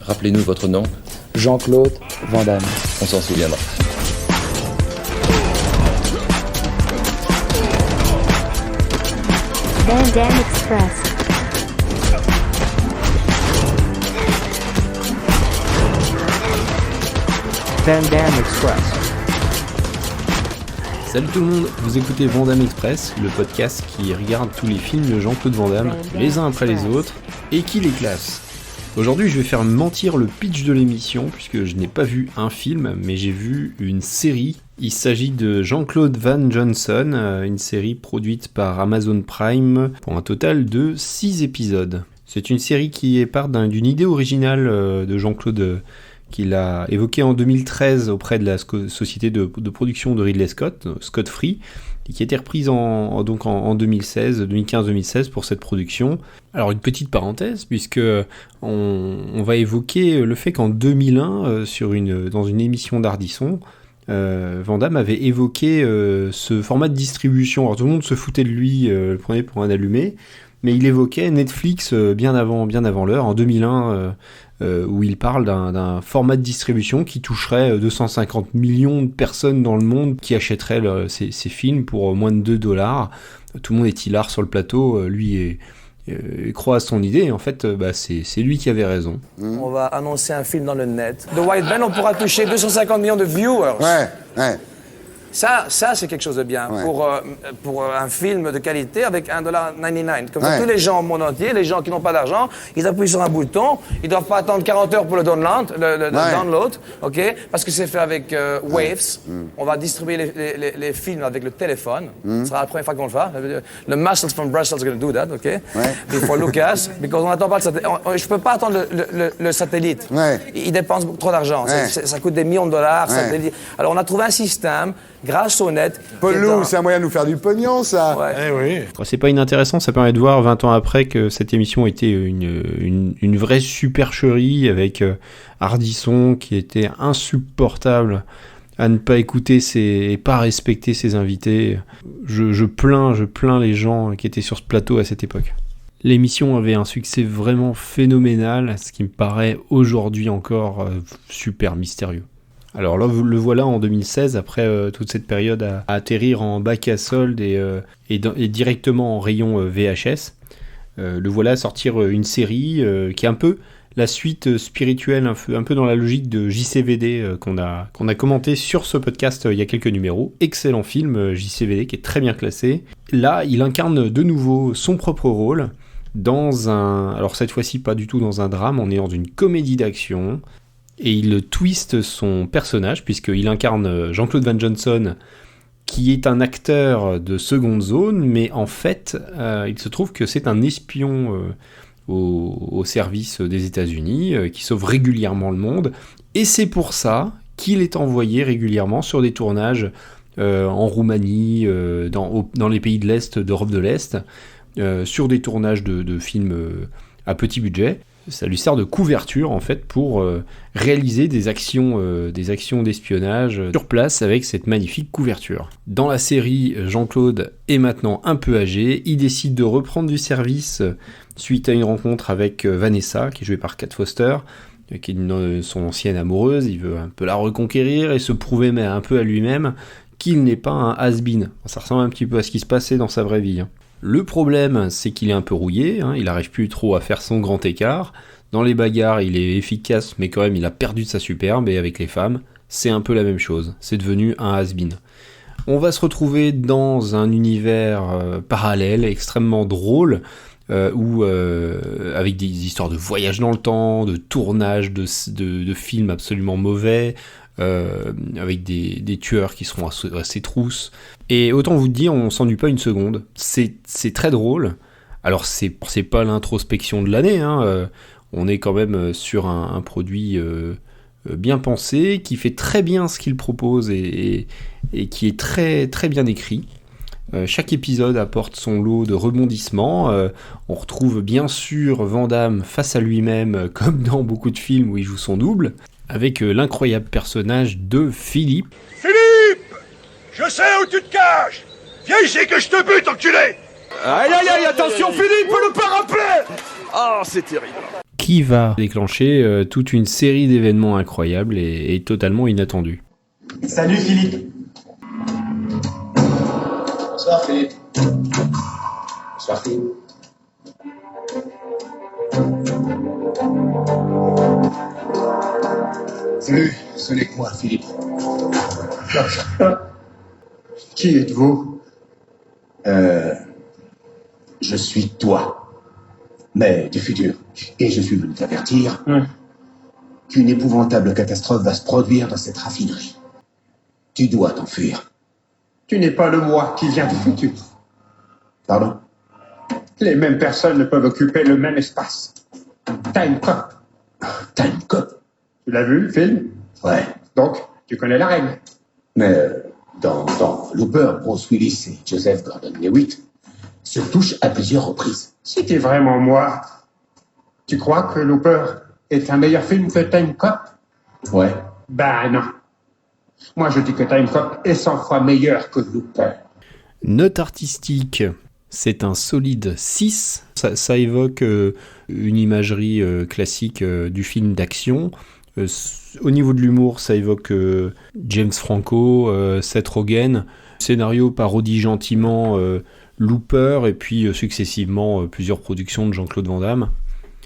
Rappelez-nous votre nom. Jean-Claude Van Damme. On s'en souviendra. Van Damme Express. Van Damme Express. Salut tout le monde, vous écoutez Van Damme Express, le podcast qui regarde tous les films de Jean-Claude Van Damme, les uns après les autres, et qui les classe. Aujourd'hui, je vais faire mentir le pitch de l'émission, puisque je n'ai pas vu un film, mais j'ai vu une série. Il s'agit de Jean-Claude Van Johnson, une série produite par Amazon Prime, pour un total de 6 épisodes. C'est une série qui est part d'une idée originale de Jean-Claude qu'il a évoquée en 2013 auprès de la société de production de Ridley Scott, Scott Free, et qui a été reprise en 2015-2016 pour cette production. Alors une petite parenthèse, puisque on va évoquer le fait qu'en 2001, dans une émission d'Ardisson, Van Damme avait évoqué ce format de distribution. Alors tout le monde se foutait de lui, le prenait pour un allumé, mais il évoquait Netflix bien avant l'heure, en 2001, où il parle d'un format de distribution qui toucherait 250 millions de personnes dans le monde qui achèteraient ces films pour moins de $2. Tout le monde est hilar sur le plateau, lui croit à son idée, et en fait c'est lui qui avait raison. On va annoncer un film dans le net. The White Band, on pourra toucher 250 millions de viewers. Ouais. Ça c'est quelque chose de bien pour un film de qualité avec $1.99. Comme ça, tous les gens au monde entier, les gens qui n'ont pas d'argent, ils appuient sur un bouton, ils doivent pas attendre 40 heures pour le download, ok? Parce que c'est fait avec Waves. On va distribuer les films avec le téléphone. Ce sera la première fois qu'on le fera. Le Muscles from Brussels are going to do that, ok? Before Lucas, because on n'attend pas le satellite. Je peux pas attendre le satellite. Il dépense trop d'argent. Ça coûte des millions de dollars. Satellite. Alors on a trouvé un système. Grâce au net. Paul-Loup, c'est un moyen de nous faire du pognon, ça. Oui. C'est pas inintéressant, ça permet de voir 20 ans après que cette émission était une vraie supercherie avec Ardisson qui était insupportable à ne pas écouter et pas respecter ses invités. Je plains les gens qui étaient sur ce plateau à cette époque. L'émission avait un succès vraiment phénoménal, ce qui me paraît aujourd'hui encore super mystérieux. Alors là, le voilà en 2016, après toute cette période à atterrir en bac à solde et directement en rayon VHS. Le voilà sortir une série qui est un peu la suite spirituelle, un peu dans la logique de JCVD qu'on a commenté sur ce podcast il y a quelques numéros. Excellent film, JCVD, qui est très bien classé. Là, il incarne de nouveau son propre rôle alors cette fois-ci pas du tout dans un drame, on est dans une comédie d'action. Et il twiste son personnage, puisqu'il incarne Jean-Claude Van Johnson, qui est un acteur de seconde zone, mais en fait, il se trouve que c'est un espion au service des États-Unis, qui sauve régulièrement le monde, et c'est pour ça qu'il est envoyé régulièrement sur des tournages en Roumanie, dans les pays de l'Est, d'Europe de l'Est, sur des tournages de films à petit budget. Ça lui sert de couverture en fait pour réaliser des actions d'espionnage sur place avec cette magnifique couverture. Dans la série, Jean-Claude est maintenant un peu âgé, il décide de reprendre du service suite à une rencontre avec Vanessa, qui est jouée par Kate Foster, qui est son ancienne amoureuse. Il veut un peu la reconquérir et se prouver un peu à lui-même qu'il n'est pas un has-been. Ça ressemble un petit peu à ce qui se passait dans sa vraie vie. Le problème, c'est qu'il est un peu rouillé, il n'arrive plus trop à faire son grand écart. Dans les bagarres, il est efficace, mais quand même, il a perdu de sa superbe, et avec les femmes, c'est un peu la même chose. C'est devenu un has-been. On va se retrouver dans un univers parallèle, extrêmement drôle, avec des histoires de voyage dans le temps, de tournage de films absolument mauvais, avec des tueurs qui seront assez trousses. Et autant vous dire, on s'ennuie pas une seconde. C'est très drôle. Alors c'est pas l'introspection de l'année, on est quand même sur un produit bien pensé, qui fait très bien ce qu'il propose et qui est très, très bien écrit. Chaque épisode apporte son lot de rebondissements. On retrouve bien sûr Van Damme face à lui-même, comme dans beaucoup de films où il joue son double, avec l'incroyable personnage de Philippe. Philippe! Je sais où tu te caches! Viens ici que je te bute, enculé! Aïe, attention Philippe, le parapet! Oh, c'est terrible. qui va déclencher toute une série d'événements incroyables et totalement inattendus. Salut Philippe. Bonsoir Philippe. Bonsoir Philippe. Salut, ce n'est que moi, Philippe. Qui êtes-vous? Je suis toi, mais du futur. Et je suis venu t'avertir qu'une épouvantable catastrophe va se produire dans cette raffinerie. Tu dois t'enfuir. Tu n'es pas le moi qui vient du futur. Pardon? Les mêmes personnes ne peuvent occuper le même espace. Time Cop. Time Cop? Tu l'as vu, le film? Ouais. Donc, tu connais la règle. Mais dans Looper, Bruce Willis et Joseph Gordon-Levitt se touchent à plusieurs reprises. Si t'es vraiment moi, tu crois que Looper est un meilleur film que Time Cop? Ouais. Ben non. Moi, je dis que Time Cop est 100 fois meilleur que Looper. Note artistique, c'est un solide 6. Ça évoque une imagerie classique du film d'action. Au niveau de l'humour, ça évoque James Franco, Seth Rogen. Scénario parodie gentiment Looper et puis successivement plusieurs productions de Jean-Claude Van Damme.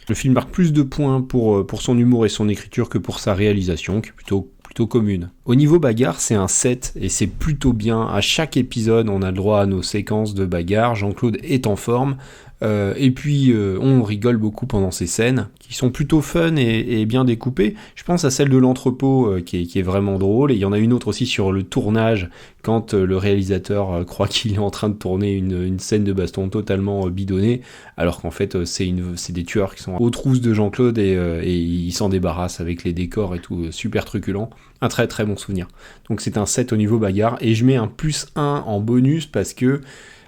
Le film marque plus de points pour son humour et son écriture que pour sa réalisation, qui est plutôt commune. Au niveau bagarre, c'est un 7 et c'est plutôt bien. À chaque épisode, on a le droit à nos séquences de bagarre. Jean-Claude est en forme. Et puis on rigole beaucoup pendant ces scènes qui sont plutôt fun et bien découpées. Je pense à celle de l'entrepôt qui est vraiment drôle, et il y en a une autre aussi sur le tournage quand le réalisateur croit qu'il est en train de tourner une scène de baston totalement bidonnée, alors qu'en fait c'est des tueurs qui sont aux trousses de Jean-Claude et ils s'en débarrassent avec les décors et tout, super truculent. Un très très bon souvenir. Donc c'est un 7 au niveau bagarre, et je mets un +1 en bonus parce que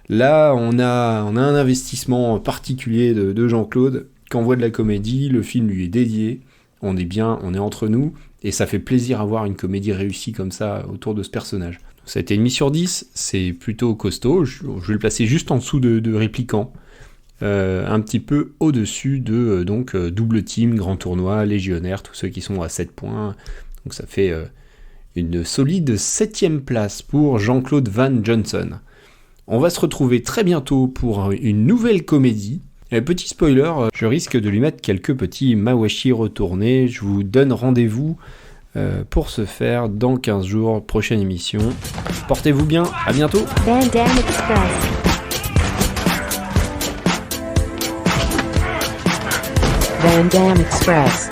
là, on a un investissement particulier de Jean-Claude. Quand on voit de la comédie, le film lui est dédié. On est bien, on est entre nous. Et ça fait plaisir à voir une comédie réussie comme ça autour de ce personnage. Ça a été une mise sur 10, c'est plutôt costaud. Je vais le placer juste en dessous de Répliquant. Un petit peu au-dessus de Double Team, Grand Tournoi, Légionnaire, tous ceux qui sont à 7 points. Donc ça fait une solide 7ème place pour Jean-Claude Van Johnson. On va se retrouver très bientôt pour une nouvelle comédie. Petit spoiler, je risque de lui mettre quelques petits mawashi retournés. Je vous donne rendez-vous pour ce faire dans 15 jours, prochaine émission. Portez-vous bien, à bientôt. Van Damme Express. Van Damme Express.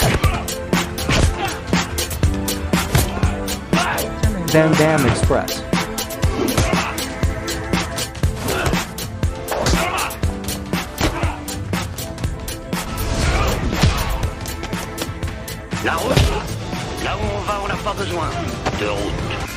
Van Damme Express. La route. Là où on va, on n'a pas besoin de route.